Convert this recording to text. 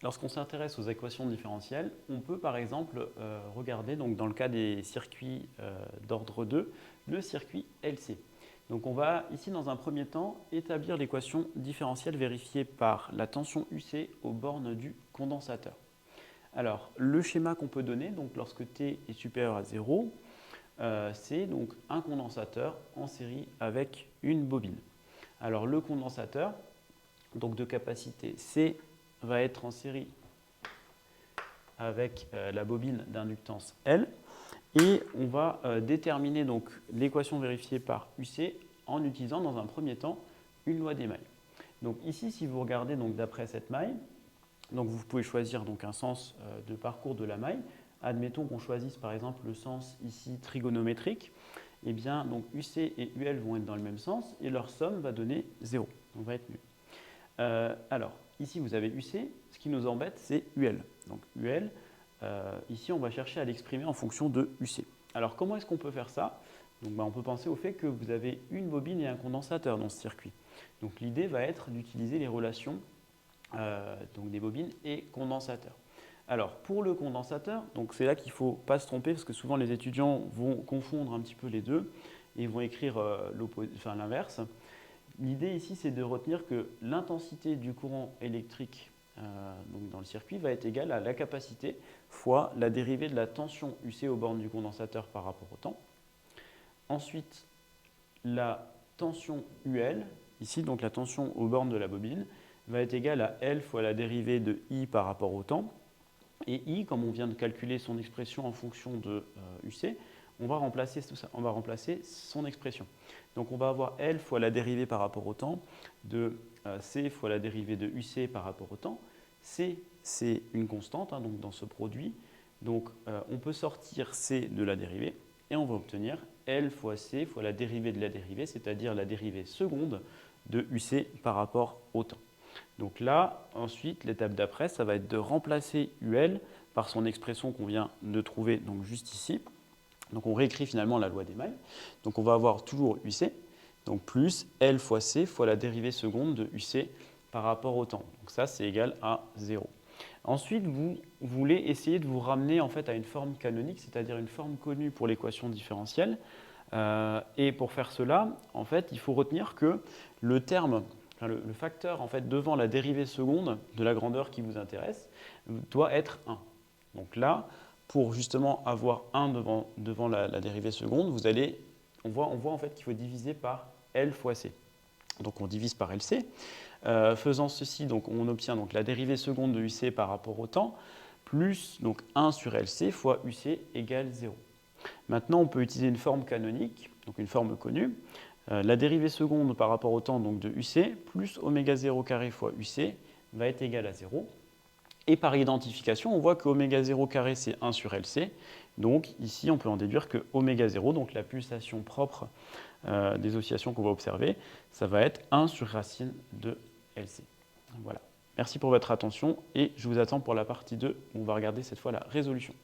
lorsqu'on s'intéresse aux équations différentielles, on peut par exemple regarder, donc, dans le cas des circuits d'ordre 2, le circuit LC. Donc on va ici dans un premier temps établir l'équation différentielle vérifiée par la tension UC aux bornes du condensateur. Alors le schéma qu'on peut donner, donc lorsque T est supérieur à 0, c'est donc un condensateur en série avec une bobine. Alors le condensateur, donc de capacité C, va être en série avec la bobine d'inductance L. Et on va déterminer donc l'équation vérifiée par UC en utilisant dans un premier temps une loi des mailles. Donc ici, si vous regardez d'après cette maille, donc vous pouvez choisir donc un sens de parcours de la maille. Admettons qu'on choisisse par exemple le sens ici trigonométrique. Eh bien, donc UC et UL vont être dans le même sens et leur somme va donner 0. Donc va être nul. Alors, ici vous avez UC, ce qui nous embête c'est UL. Donc UL, ici on va chercher à l'exprimer en fonction de UC. Alors comment est-ce qu'on peut faire ça? Donc, on peut penser au fait que vous avez une bobine et un condensateur dans ce circuit. Donc l'idée va être d'utiliser les relations donc des bobines et condensateurs. Alors pour le condensateur, c'est là qu'il ne faut pas se tromper parce que souvent les étudiants vont confondre un petit peu les deux et vont écrire l'inverse. L'idée ici, c'est de retenir que l'intensité du courant électrique donc dans le circuit va être égale à la capacité fois la dérivée de la tension UC aux bornes du condensateur par rapport au temps. Ensuite, la tension UL, ici donc la tension aux bornes de la bobine, va être égale à L fois la dérivée de I par rapport au temps. Et I, comme on vient de calculer son expression en fonction de UC, on va remplacer tout ça, on va remplacer son expression. Donc on va avoir L fois la dérivée par rapport au temps de C fois la dérivée de UC par rapport au temps. C, c'est une constante donc dans ce produit. Donc on peut sortir C de la dérivée et on va obtenir L fois C fois la dérivée de la dérivée, c'est-à-dire la dérivée seconde de UC par rapport au temps. Donc là, ensuite, l'étape d'après, ça va être de remplacer UL par son expression qu'on vient de trouver donc juste ici. Donc on réécrit finalement la loi des mailles. Donc on va avoir toujours UC, donc plus L fois C fois la dérivée seconde de UC par rapport au temps. Donc ça, c'est égal à 0. Ensuite, vous voulez essayer de vous ramener en fait à une forme canonique, c'est-à-dire une forme connue pour l'équation différentielle. Et pour faire cela, en fait, il faut retenir que le terme, le facteur en fait, devant la dérivée seconde de la grandeur qui vous intéresse doit être 1. Donc là, pour justement avoir 1 devant la dérivée seconde, on voit en fait qu'il faut diviser par L fois C. Donc on divise par LC. Faisant ceci, donc, on obtient donc, la dérivée seconde de UC par rapport au temps, plus donc, 1 sur LC fois UC égale 0. Maintenant, on peut utiliser une forme canonique, donc une forme connue. La dérivée seconde par rapport au temps donc, de UC plus oméga 0 carré fois UC va être égale à 0. Et par identification, on voit que oméga 0 carré, c'est 1 sur LC. Donc ici, on peut en déduire que oméga 0, donc la pulsation propre des oscillations qu'on va observer, ça va être 1 sur racine de LC. Voilà. Merci pour votre attention et je vous attends pour la partie 2 où on va regarder cette fois la résolution.